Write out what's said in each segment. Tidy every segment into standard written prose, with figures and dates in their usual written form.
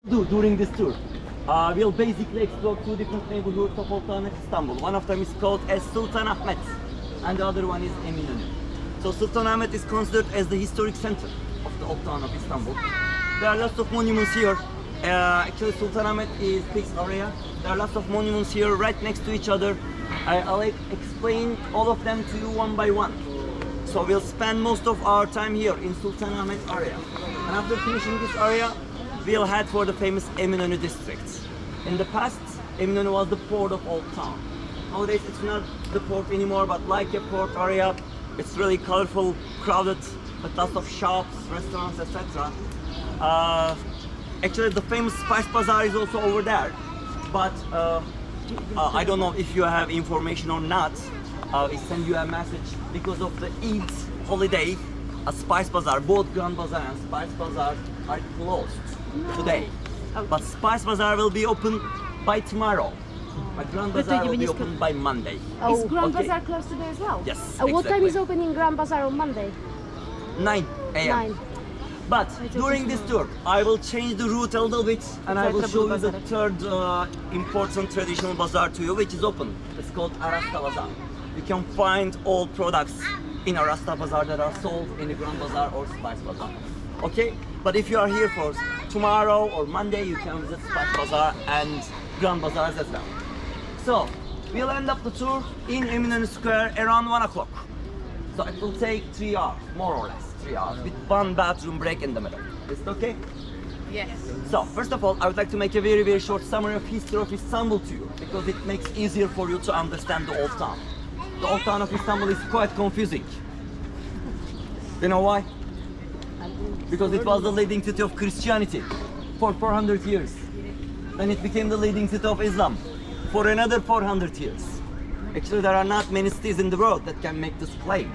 do during this tour. We'll basically explore two different neighborhoods of Old Town of Istanbul. One of them is called as Sultanahmet and the other one is Eminönü. So Sultanahmet is considered as the historic center of the Old Town of Istanbul. There are lots of monuments here. Actually Sultanahmet is this area. There are lots of monuments here right next to each other. I'll explain all of them to you one by one. So we'll spend most of our time here in Sultanahmet area. And after finishing this area, we'll head for the famous Eminönü district. In the past, Eminönü was the port of Old Town. Nowadays, it's not the port anymore, but like a port area. It's really colorful, crowded, with lots of shops, restaurants, etc. Actually, the famous Spice Bazaar is also over there. But I don't know if you have information or not. I send you a message because of the Eid holiday. A Spice Bazaar, both Grand Bazaar and Spice Bazaar are closed today. But Spice Bazaar will be open by tomorrow. But Grand Bazaar will be open by Monday. Is Grand Bazaar closed today as well? Yes, What time exactly. is opening Grand Bazaar on Monday? 9 a.m. 9. But during this tour, I will change the route a little bit and I will show you the third important traditional bazaar to you, which is open. It's called Arasta Bazaar. You can find all products in Arasta Bazaar that are sold in the Grand Bazaar or Spice Bazaar. Okay? But if you are here for tomorrow or Monday, you can visit Spice Bazaar and Grand Bazaar as well. So, we'll end up the tour in Eminönü Square around 1 o'clock. So it will take 3 hours, more or less 3 hours, with one bathroom break in the middle. Is it okay? Yes. So, first of all, I would like to make a very, very short summary of history of Istanbul to you, because it makes easier for you to understand the old town. The old town of Istanbul is quite confusing. You know why? Because it was the leading city of Christianity for 400 years. Then it became the leading city of Islam for another 400 years. Actually, there are not many cities in the world that can make this claim.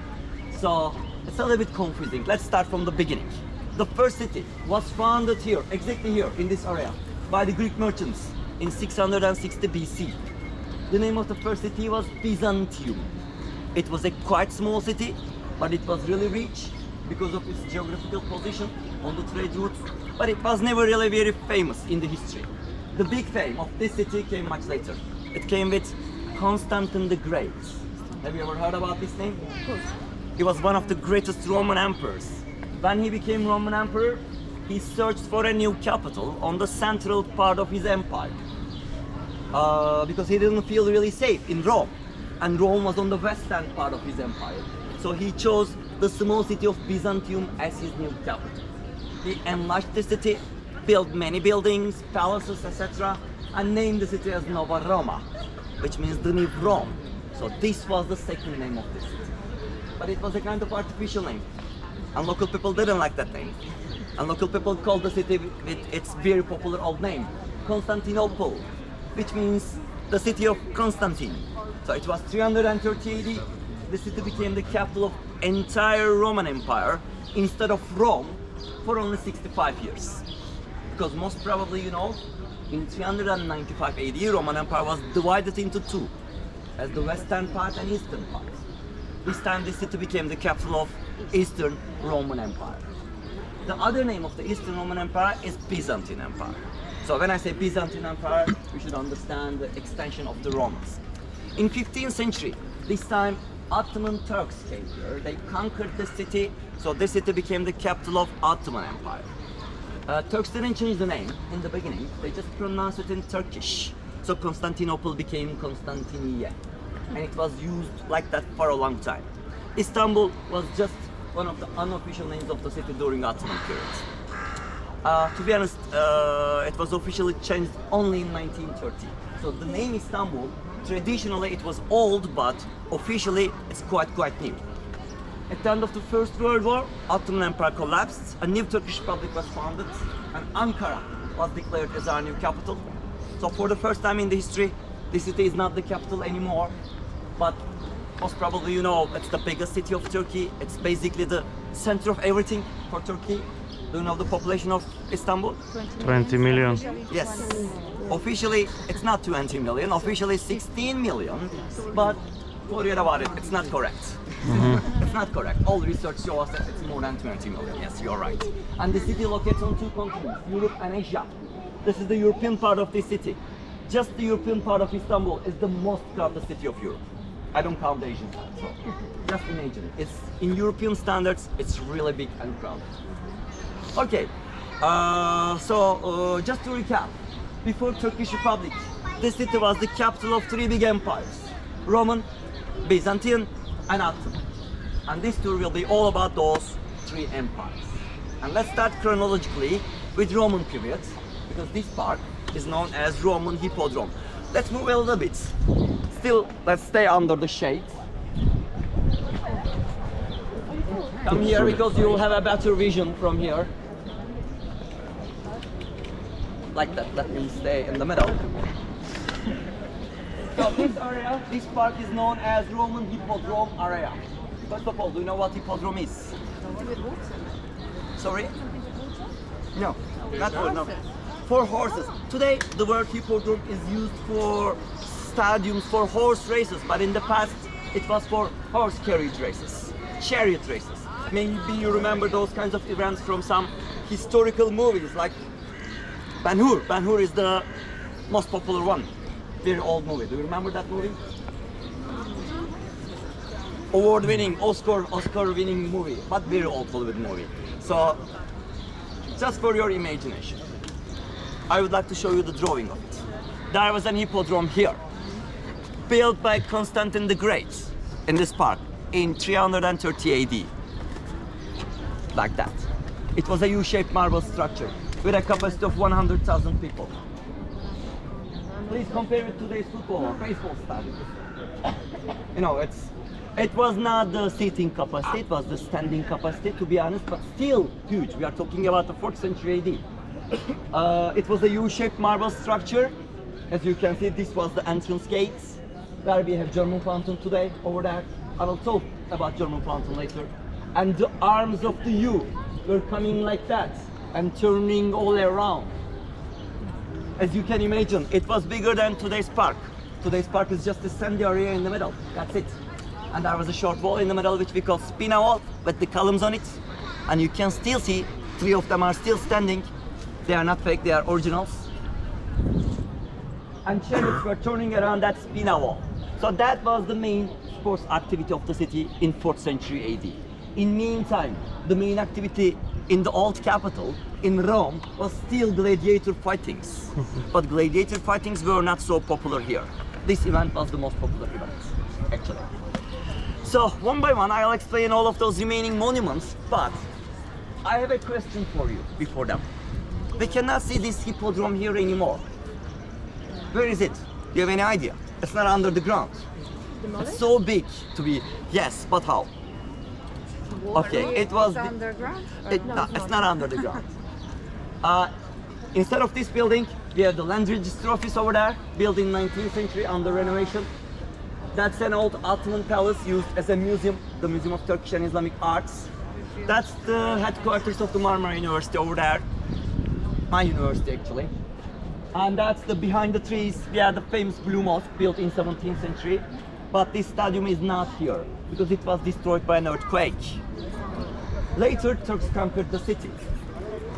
So, it's a little bit confusing. Let's start from the beginning. The first city was founded here, exactly here, in this area, by the Greek merchants in 660 BC. The name of the first city was Byzantium. It was a quite small city, but it was really rich because of its geographical position on the trade routes, but it was never really very famous in the history. The big fame of this city came much later. It came with Constantine the Great. Have you ever heard about this name? Of course. He was one of the greatest Roman emperors. When he became Roman emperor, he searched for a new capital on the central part of his empire. Because he didn't feel really safe in Rome. And Rome was on the western part of his empire. So he chose the small city of Byzantium as his new capital. He enlarged the city, built many buildings, palaces, etc. and named the city as Nova Roma, which means the new Rome. So this was the second name of this city. But it was a kind of artificial name. And local people didn't like that name. And local people called the city with its very popular old name, Constantinople, which means the city of Constantine. So it was 330 AD, the city became the capital of entire Roman Empire instead of Rome for only 65 years. Because most probably you know, in 395 AD, Roman Empire was divided into two, as the western part and eastern part. This time the city became the capital of Eastern Roman Empire. The other name of the Eastern Roman Empire is Byzantine Empire. So when I say Byzantine Empire, you should understand the extension of the Romans. In 15th century, this time Ottoman Turks came here. They conquered the city, so this city became the capital of Ottoman Empire. Turks didn't change the name in the beginning, they just pronounced it in Turkish. So Constantinople became Constantiniye, and it was used like that for a long time. Istanbul was just one of the unofficial names of the city during Ottoman period. To be honest, it was officially changed only in 1930. So the name Istanbul, traditionally it was old, but officially it's quite new. At the end of the First World War, Ottoman Empire collapsed, a new Turkish Republic was founded, and Ankara was declared as our new capital. So for the first time in the history, the city is not the capital anymore, but most probably you know it's the biggest city of Turkey. It's basically the center of everything for Turkey. Do you know the population of Istanbul? 20 million. Yes. Officially, it's not 20 million, officially 16 million, but forget about it, it's not correct. It's not correct. All research shows us that it's more than 20 million. Yes, you're right. And the city locates on two continents, Europe and Asia. This is the European part of the city. Just the European part of Istanbul is the most crowded city of Europe. I don't count the Asian side, so just imagine it. It's in European standards, it's really big and crowded. Okay, just to recap, before Turkish Republic, this city was the capital of three big empires: Roman, Byzantine, and Ottoman. And this tour will be all about those three empires. And let's start chronologically with Roman period, because this park is known as Roman Hippodrome. Let's move a little bit. Still, let's stay under the shade. Come here because you will have a better vision from here. Like that, let me stay in the middle. So this area, this park is known as Roman Hippodrome area. First of all, do you know what hippodrome is? Sorry? No, not for no. For horses. Today, the word hippodrome is used for stadiums for horse races, but in the past, it was for horse carriage races, chariot races. Maybe you remember those kinds of events from some historical movies like Ben-Hur. Ben-Hur is the most popular one. Very old movie. Do you remember that movie? Award-winning, Oscar-winning movie, but very old Hollywood movie. So, just for your imagination, I would like to show you the drawing of it. There was an hippodrome here, built by Constantine the Great in this park in 330 AD. Like that. It was a U-shaped marble structure with a capacity of 100,000 people. Please compare it to today's football or baseball stadium. You know, it was not the seating capacity, it was the standing capacity, to be honest, but still huge. We are talking about the 4th century AD. It was a U-shaped marble structure. As you can see, this was the entrance gates, where we have German fountain today, over there. I will talk about German fountain later. And the arms of the U were coming like that and turning all around. As you can imagine, it was bigger than today's park. Today's park is just a sandy area in the middle, that's it. And there was a short wall in the middle which we call spina wall with the columns on it. And you can still see 3 of them are still standing. They are not fake, they are originals. And chariots were turning around that spina wall. So that was the main sports activity of the city in 4th century AD. In meantime, the main activity in the old capital, in Rome, was still gladiator fightings. But gladiator fightings were not so popular here. This event was the most popular event, actually. So, one by one, I'll explain all of those remaining monuments, but I have a question for you before them. We cannot see this hippodrome here anymore. Where is it? Do you have any idea? It's not under the ground. It's so big to be, yes, but how? Okay, it was underground. it's not under the ground. Instead of this building, we have the land register office over there, built in 19th century under renovation. That's an old Ottoman palace used as a museum, the Museum of Turkish and Islamic Arts. That's the headquarters of the Marmara University over there. My university, actually. And that's the behind the trees, we have the famous Blue Mosque built in 17th century. But this stadium is not here because it was destroyed by an earthquake. Later, Turks conquered the city.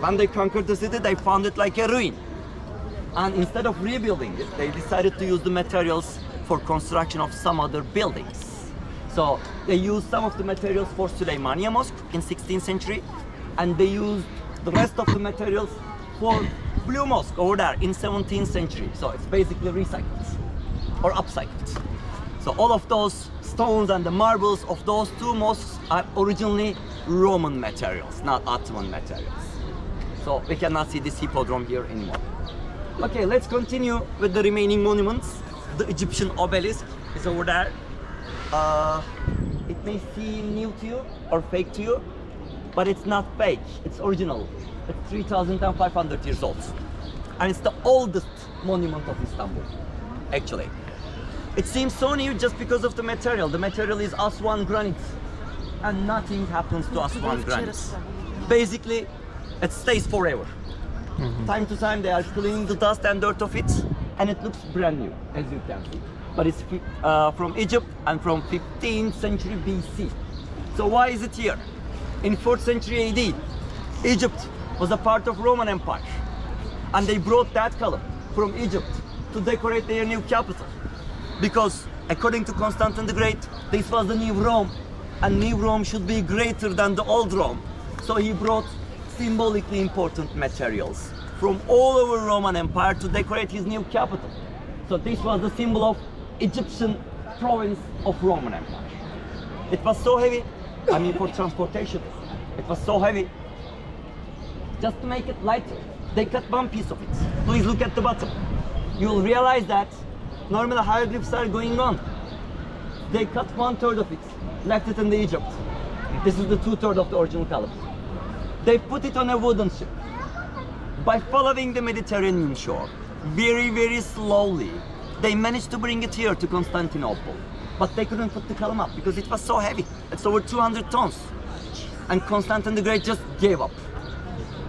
When they conquered the city, they found it like a ruin. And instead of rebuilding it, they decided to use the materials for construction of some other buildings. So they used some of the materials for Süleymaniye Mosque in 16th century, and they used the rest of the materials for Blue Mosque over there in 17th century. So it's basically recycled or upcycled. So all of those stones and the marbles of those two mosques are originally Roman materials, not Ottoman materials. So we cannot see this hippodrome here anymore. Okay, let's continue with the remaining monuments. The Egyptian obelisk is over there. It may seem new to you or fake to you, but it's not fake, it's original. It's 3,500 years old. And it's the oldest monument of Istanbul, actually. It seems so new just because of the material. The material is Aswan granite, and nothing happens to Aswan granite. Basically, it stays forever. Time to time they are cleaning the dust and dirt of it, and it looks brand new, as you can see. But it's from Egypt and from 15th century BC. So why is it here? In 4th century AD, Egypt was a part of Roman Empire. And they brought that column from Egypt to decorate their new capital. Because according to Constantine the Great, this was the new Rome, and new Rome should be greater than the old Rome. So he brought symbolically important materials from all over Roman Empire to decorate his new capital. So this was the symbol of Egyptian province of Roman Empire. It was so heavy, I mean for transportation, it was so heavy. Just to make it lighter, they cut one piece of it. Please look at the bottom. You'll realize that normal hieroglyphs are going on. They cut 1/3 of it, left it in the Egypt. This is the 2/3 of the original column. They put it on a wooden ship. By following the Mediterranean shore, very, very slowly, they managed to bring it here to Constantinople. But they couldn't put the column up because it was so heavy. It's over 200 tons. And Constantine the Great just gave up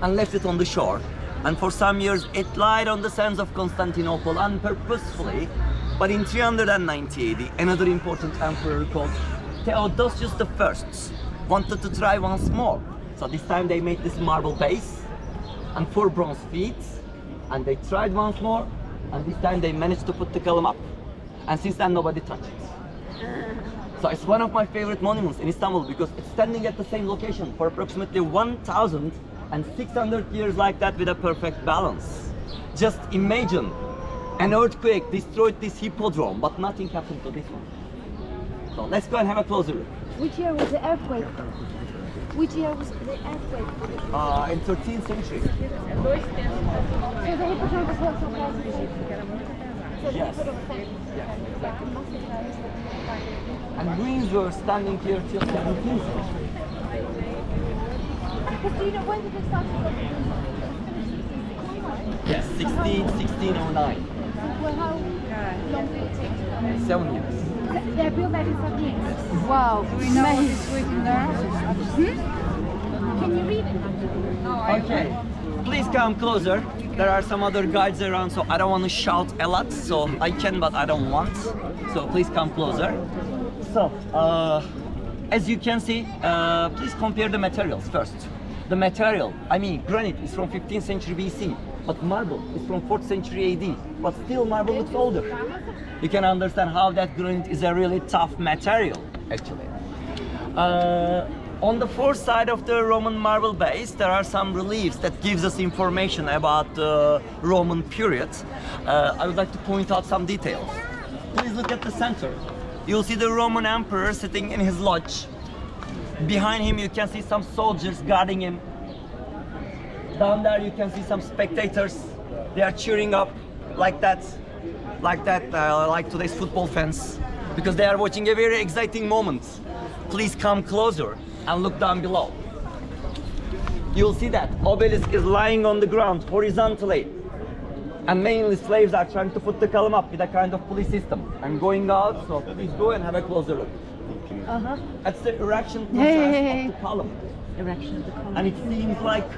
and left it on the shore. And for some years, it lied on the sands of Constantinople unpurposefully. But in 390 AD, another important emperor called Theodosius I wanted to try once more. So this time they made this marble base and 4 bronze feet, and they tried once more, and this time they managed to put the column up. And since then nobody touched it. So it's one of my favorite monuments in Istanbul because it's standing at the same location for approximately 1,600 years like that with a perfect balance. Just imagine an earthquake destroyed this hippodrome, but nothing happened to this one. So let's go and have a closer look. Which year was the earthquake? Which year was the earthquake? In 13th century. So the hippodrome was also called. So the Yes. hippodrome. And ruins were standing here till 17th century. But do you know when did they start? Yes, 1609. Well, how long did it take? 7 years. They're built like in 7 years. Wow. Do we know what is written there? Can you read it? Okay, please come closer. There are some other guides around, so I don't want to shout a lot. So I can, but I don't want. So please come closer. So, as you can see, please compare the materials first. The material, I mean, granite is from 15th century BC, but marble is from 4th century AD. But still, marble looks older. You can understand how that granite is a really tough material, actually. On the fourth side of the Roman marble base, there are some reliefs that gives us information about the Roman period. I would like to point out some details. Please look at the center. You'll see the Roman emperor sitting in his lodge. Behind him, you can see some soldiers guarding him. Down there, you can see some spectators. They are cheering up like that, like today's football fans, because they are watching a very exciting moment. Please come closer and look down below. You'll see that obelisk is lying on the ground horizontally. And mainly slaves are trying to put the column up with a kind of pulley system. I'm going out, so please go and have a closer look. That's the erection process of the column. Erection of the column. And it seems like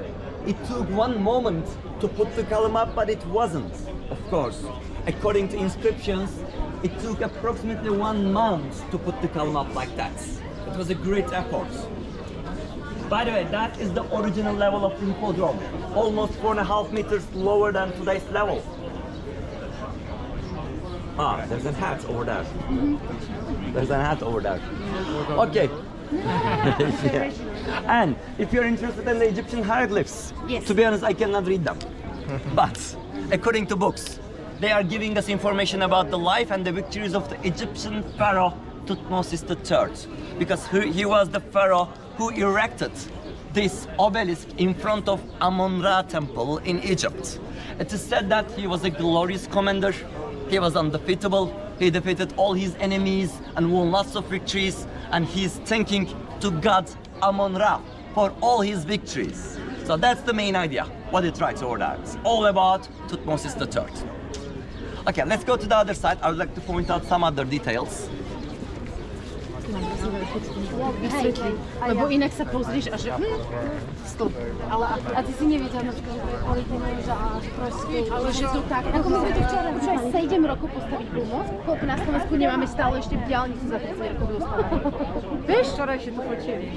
it took one moment to put the column up, but it wasn't, of course. According to inscriptions, it took approximately 1 month to put the column up like that. It was a great effort. By the way, that is the original level of the hippodrome. Almost 4.5 meters lower than today's level. Ah, there's a hat over there. There's a hat over there. Okay. Yeah. And if you're interested in the Egyptian hieroglyphs, Yes. to be honest, I cannot read them. But according to books, they are giving us information about the life and the victories of the Egyptian pharaoh Thutmose III, because he was the pharaoh who erected this obelisk in front of Amun-Ra temple in Egypt. It is said that he was a glorious commander, he was undefeatable, he defeated all his enemies and won lots of victories, and he's thanking to God Amun-Ra for all his victories. So that's the main idea, what it writes over there. It's all about Thutmose III. Okay, let's go to the other side. I would like to point out some other details. Vysvětlí, lebo jinak se pozříš a že stop. Ale a ty si nevěděl, že kolik je a prostě, ale že to tak. Ako my sme tu včera už aj 7 rokov postaviť pomoc, koľko na Slovensku nemáme stále ešte v diaľnicu za 30 rokov dostávať. Vieš? Včera ešte to fotili.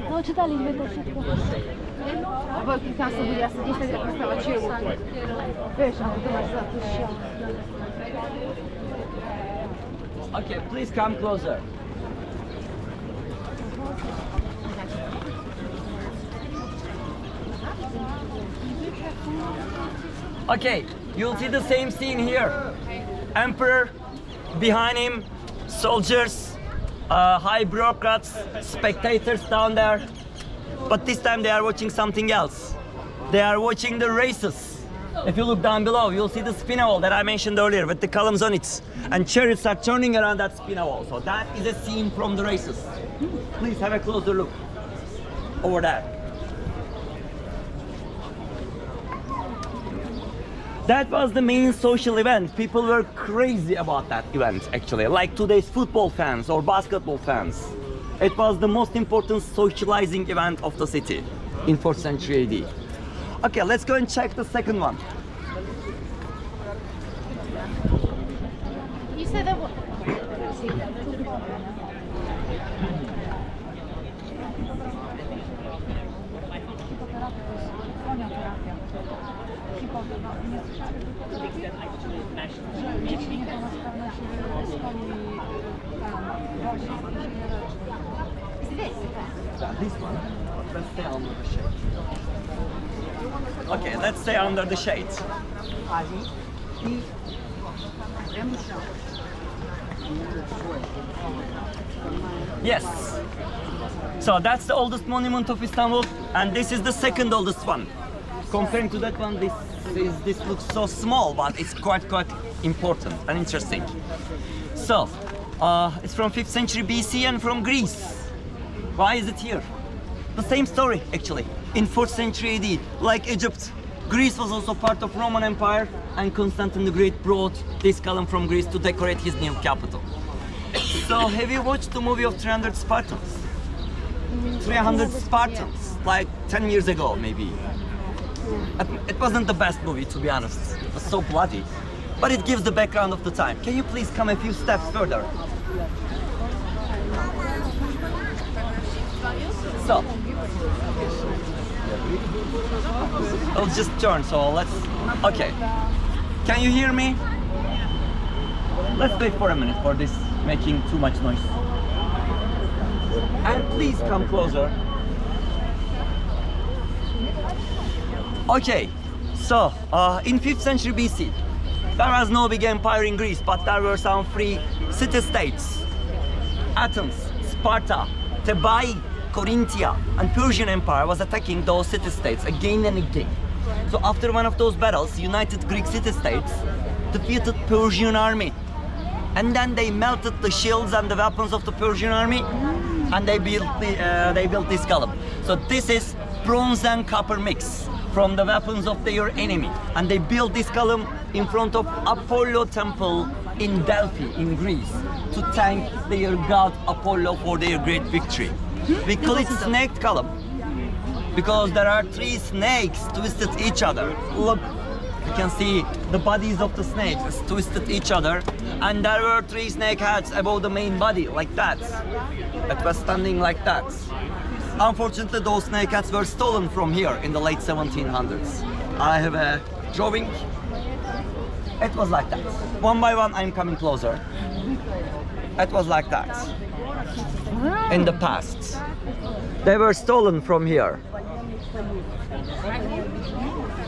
No, čítali sme to všetko. A veľký tam sa bude asi 10 rokov stavať žilu. Vieš, ale to máš zlatú šiel. Okay, please come closer. Okay, you'll see the same scene here. Emperor, behind him, soldiers, high bureaucrats, spectators down there. But this time they are watching something else. They are watching the races. If you look down below, you'll see the spinner wall that I mentioned earlier with the columns on it. And chariots are turning around that spinner wall. So that is a scene from the races. Please have a closer look over there. That was the main social event. People were crazy about that event, actually. Like today's football fans or basketball fans. It was the most important socializing event of the city in 4th century AD. Okay, let's go and check the second one. You said that. This one, let's stay under the shade. Okay, let's stay under the shade. Yes. So that's the oldest monument of Istanbul, and this is the second oldest one. Comparing to that one, this looks so small, but it's quite important and interesting. So, it's from 5th century BC and from Greece. Why is it here? The same story, actually. In 4th century AD, like Egypt, Greece was also part of Roman Empire, and Constantine the Great brought this column from Greece to decorate his new capital. So, have you watched the movie of 300 Spartans? 300 Spartans, like 10 years ago, maybe. It wasn't the best movie, to be honest. It was so bloody. But it gives the background of the time. Can you please come a few steps further? So, I'll just turn, so let's... Okay. Can you hear me? Let's wait for a minute for this making too much noise. And please come closer. Okay, so in 5th century BC, there was no big empire in Greece, but there were some free city-states. Athens, Sparta, Thebai, Corinthia, and Persian Empire was attacking those city-states again and again. So after one of those battles, united Greek city-states defeated Persian army. And then they melted the shields and the weapons of the Persian army, and they built this column. So this is bronze and copper mix from the weapons of their enemy, and they built this column in front of Apollo temple in Delphi in Greece to thank their god Apollo for their great victory. We call it snake column because there are 3 snakes twisted each other. Look, you can see the bodies of the snakes twisted each other, and there were 3 snake heads above the main body, like that. It was standing like that. Unfortunately, those snake heads were stolen from here in the late 1700s. I have a drawing. It was like that. One by one, I'm coming closer. It was like that. In the past. They were stolen from here.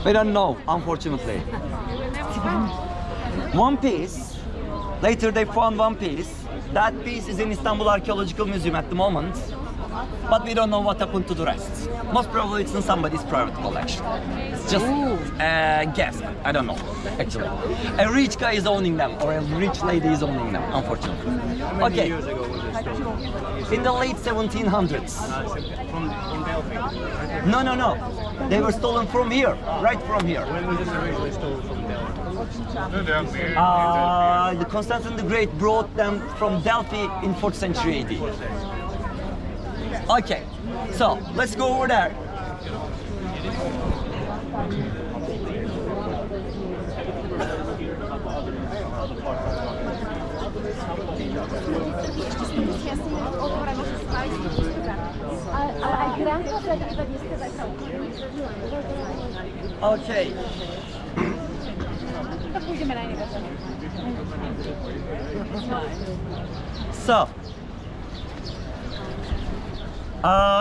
We don't know, unfortunately. One piece. Later they found one piece. That piece is in Istanbul Archaeological Museum at the moment. But we don't know what happened to the rest. Most probably it's in somebody's private collection. It's just a guess. I don't know, actually. A rich guy is owning them, or a rich lady is owning them, unfortunately. Okay. In the late 1700s. From Delphi? No. They were stolen from here, right from here. When was this originally stolen from Delphi? The Constantine the Great brought them from Delphi in 4th century AD. Okay, so let's go over there. Ale aj Granko sa iba dneska začal. Okay. Tak půjdeme na jiný večer. So,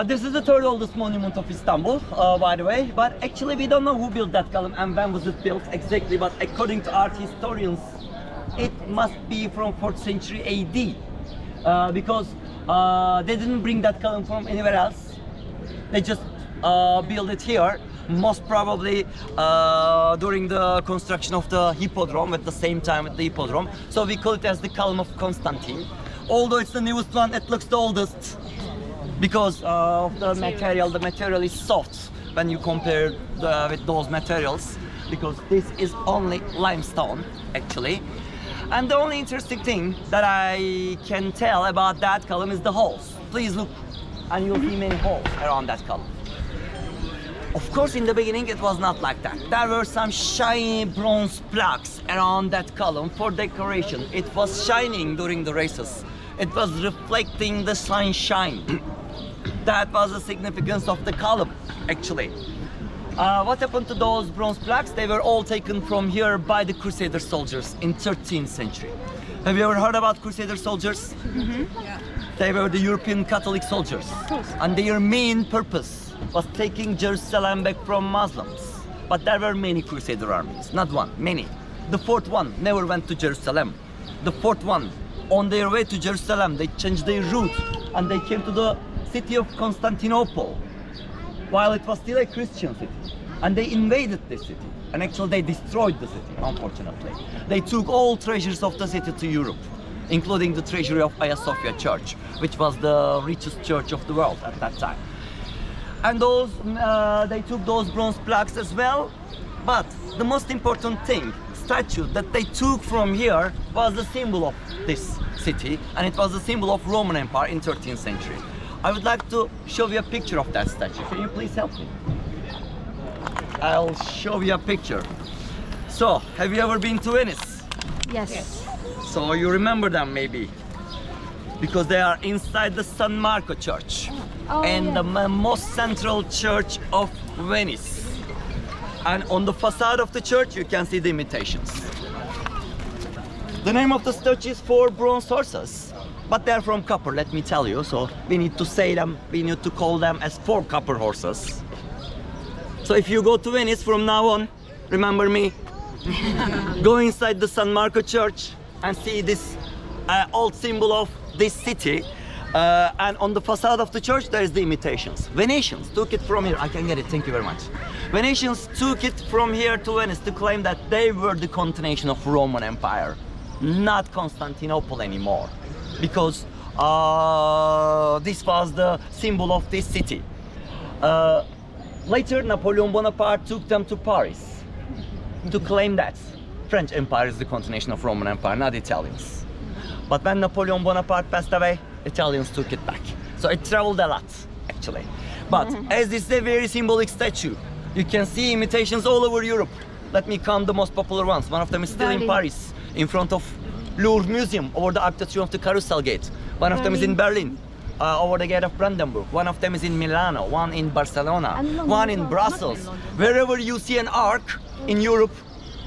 this is the third oldest monument of Istanbul, by the way. But actually, we don't know who built that column and when was it built exactly. But according to art historians, it must be from 4th century AD, because they didn't bring that column from anywhere else. They just built it here. Most probably during the construction of the hippodrome, at the same time with the hippodrome. So we call it as the column of Constantine. Although it's the newest one, it looks the oldest because of the material. The material is soft when you compare with those materials, because this is only limestone actually. And the only interesting thing that I can tell about that column is the holes. Please look and you'll see many holes around that column. Of course, in the beginning it was not like that. There were some shiny bronze plaques around that column for decoration. It was shining during the races. It was reflecting the sunshine. That was the significance of the column, actually. What happened to those bronze plaques? They were all taken from here by the Crusader soldiers in 13th century. Have you ever heard about Crusader soldiers? Yeah. They were the European Catholic soldiers. And their main purpose was taking Jerusalem back from Muslims. But there were many Crusader armies, not one, many. The fourth one never went to Jerusalem. The fourth one, on their way to Jerusalem, they changed their route and they came to the city of Constantinople while it was still a Christian city. And they invaded this city. And actually they destroyed the city, unfortunately. They took all treasures of the city to Europe, including the treasury of Hagia Sophia Church, which was the richest church of the world at that time. And those, they took those bronze plaques as well. But the most important thing, statue that they took from here was the symbol of this city, and it was the symbol of Roman Empire in 13th century. I would like to show you a picture of that statue. Can you please help me? I'll show you a picture. So, have you ever been to Venice? Yes. So you remember them maybe, because they are inside the San Marco Church, and the most central church of Venice. And on the facade of the church you can see the imitations. The name of the statue is 4 bronze horses, but they're from copper, let me tell you. So we need to say them, we need to call them as 4 copper horses. So if you go to Venice from now on, remember me, go inside the San Marco Church and see this old symbol of this city. And on the facade of the church there is the imitations. Venetians took it from here. I can get it, thank you very much. Venetians took it from here to Venice to claim that they were the continuation of Roman Empire, not Constantinople anymore, because this was the symbol of this city. Later Napoleon Bonaparte took them to Paris to claim that French Empire is the continuation of Roman Empire, not Italians. But when Napoleon Bonaparte passed away, Italians took it back. So it traveled a lot, actually. But as this is a very symbolic statue, you can see imitations all over Europe. Let me count the most popular ones. One of them is still in Paris, in front of Louvre Museum, over the Arc de Triomphe, the Carousel Gate. One of them is in Berlin, over the Gate of Brandenburg. One of them is in Milano, one in Barcelona, one in Brussels. Wherever you see an arc in Europe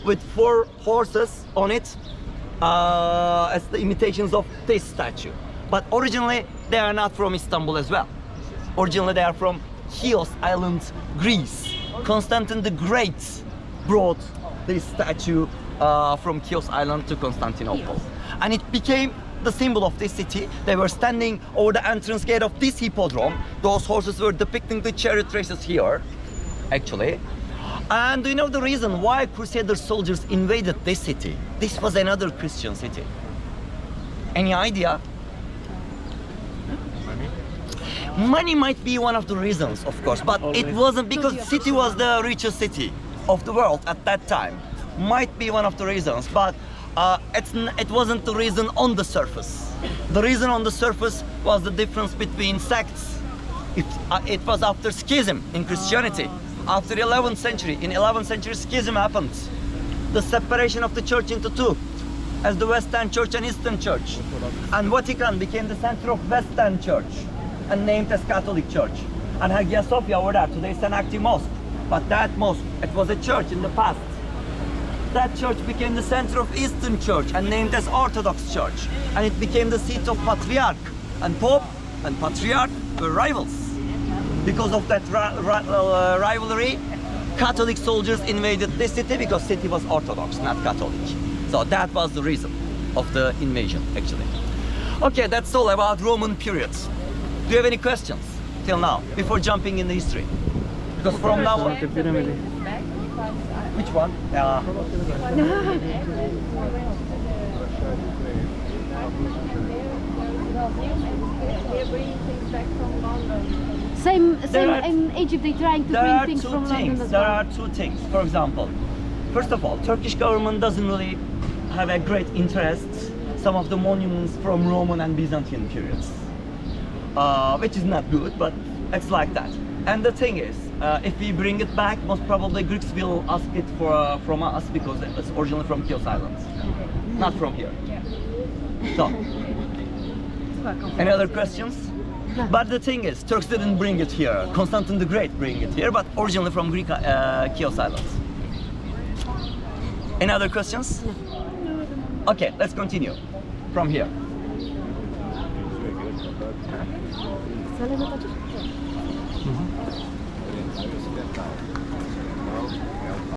with 4 horses on it, as the imitations of this statue. But originally they are not from Istanbul as well. Originally they are from Chios Island, Greece. Constantine the Great brought this statue from Chios Island to Constantinople. And it became the symbol of this city. They were standing over the entrance gate of this hippodrome. Those horses were depicting the chariot races here, actually. And do you know the reason why Crusader soldiers invaded this city? This was another Christian city. Any idea? Money might be one of the reasons, of course, but it wasn't, because the city was the richest city of the world at that time. Might be one of the reasons, but it wasn't the reason on the surface. The reason on the surface was the difference between sects. It was after schism in Christianity. After 11th century, in 11th century schism happened. The separation of the church into 2, as the Western Church and Eastern Church. And Vatican became the center of Western Church and named as Catholic Church. And Hagia Sophia over there, today is an active mosque. But that mosque, it was a church in the past. That church became the center of Eastern Church and named as Orthodox Church. And it became the seat of Patriarch. And Pope and Patriarch were rivals. Because of that rivalry, Catholic soldiers invaded this city because city was Orthodox, not Catholic. So that was the reason of the invasion, actually. Okay, that's all about Roman periods. Do you have any questions till now, before jumping in the history? Because from now on... Which one? Same in Egypt, they're trying to bring things from London as There well. are two things. For example, first of all, Turkish government doesn't really have a great interest some of the monuments from Roman and Byzantine periods, which is not good, but it's like that. And the thing is, if we bring it back, most probably Greeks will ask it from us because it's originally from Chios Islands, not from here. So, any other questions? But the thing is, Turks didn't bring it here. Constantine the Great bring it here, but originally from Greek Chios Islands. Any other questions? Okay, let's continue from here.